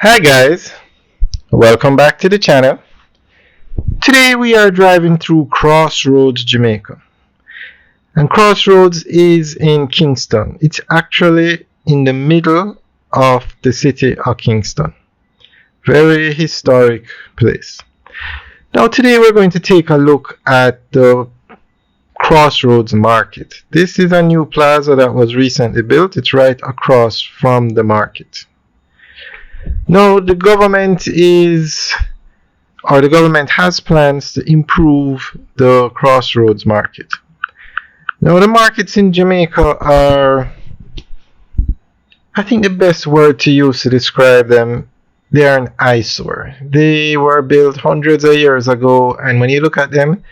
Hi guys, welcome back to the channel. Today we are driving through Crossroads, Jamaica. And Crossroads is in Kingston. It's actually in the middle of the city of Kingston. Very historic place. Now today we're going to take a look at the Crossroads Market. This is a new plaza that was recently built. It's right across from the market. Now the government has plans to improve the Crossroads Market. Now the markets in Jamaica are, I think the best word to use to describe them, they are an eyesore. They were built hundreds of years ago, and when you look at them,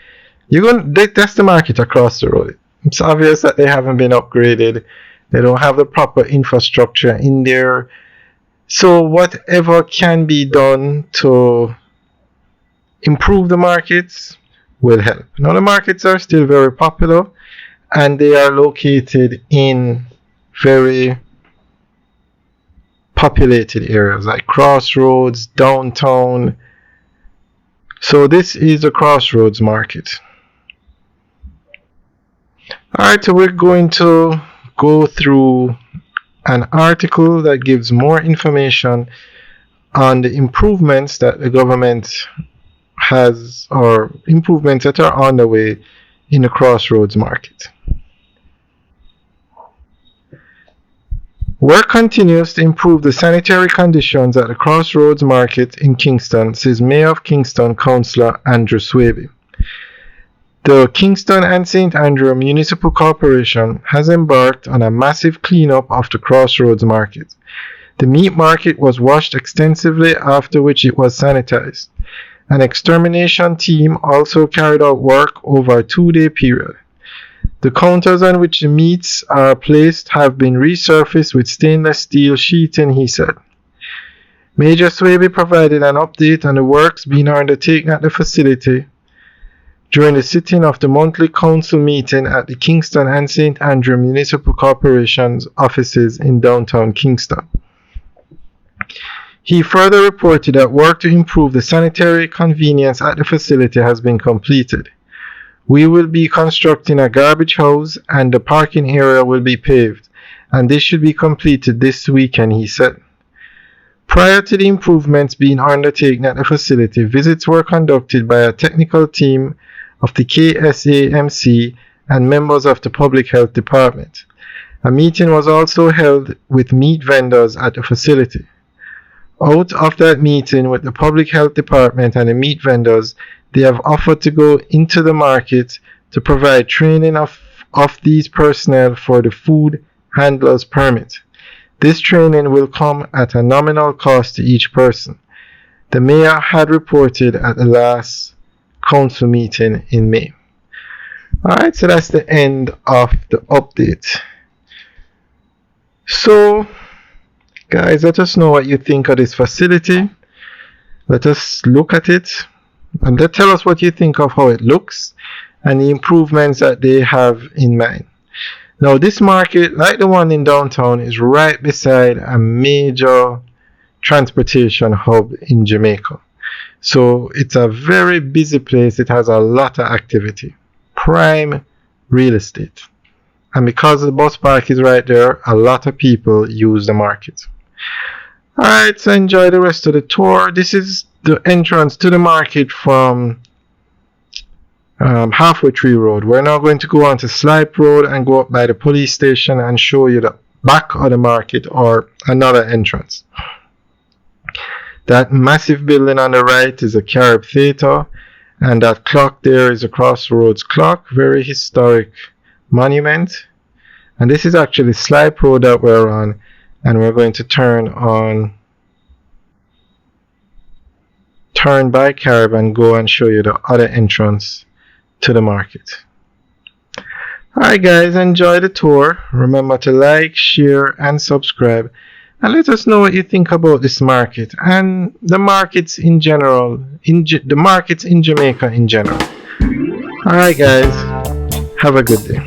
that's the market across the road. It's obvious that they haven't been upgraded. They don't have the proper infrastructure in there. So whatever can be done to improve the markets will help. Now the markets are still very popular, and they are located in very populated areas like Crossroads, downtown. So this is the Crossroads Market. Alright, so we're going to go through an article that gives more information on the improvements that the government has, or improvements that are on the way in the Crossroads Market. Work continues to improve the sanitary conditions at the Crossroads Market in Kingston, says Mayor of Kingston, Councillor Andrew Swaby. The Kingston and St. Andrew Municipal Corporation has embarked on a massive cleanup of the Crossroads Market. The meat market was washed extensively, after which it was sanitized. An extermination team also carried out work over a 2-day period. The counters on which the meats are placed have been resurfaced with stainless steel sheeting, he said. Major Swaby provided an update on the works being undertaken at the facility during the sitting of the monthly council meeting at the Kingston and St. Andrew Municipal Corporation's offices in downtown Kingston. He further reported that work to improve the sanitary convenience at the facility has been completed. We will be constructing a garbage house, and the parking area will be paved, and this should be completed this weekend, he said. Prior to the improvements being undertaken at the facility, visits were conducted by a technical team of the KSAMC and members of the Public Health Department. A meeting was also held with meat vendors at the facility. Out of that meeting with the Public Health Department and the meat vendors, they have offered to go into the market to provide training of these personnel for the food handler's permit. This training will come at a nominal cost to each person. The mayor had reported at the last council meeting in May. Alright, so that's the end of the update. So guys, let us know what you think of this facility. Let us look at it, and tell us what you think of how it looks and the improvements that they have in mind. Now this market, like the one in downtown, is right beside a major transportation hub in Jamaica. So it's a very busy place. It has a lot of activity. Prime real estate. And because the bus park is right there, a lot of people use the market. Alright, so enjoy the rest of the tour. This is the entrance to the market from Halfway Tree Road. We're now going to go on to Slipe Road and go up by the police station and show you the back of the market, or another entrance. That massive building on the right is a Carib Theatre, and that clock there is a Crossroads clock, very historic monument. And this is actually Slipe Road that we're on, and we're going to turn by Carib and go and show you the other entrance to the market. Alright guys, enjoy the tour. Remember to like, share and subscribe, and let us know what you think about this market and the markets in general, the markets in Jamaica in general. Alright guys, have a good day.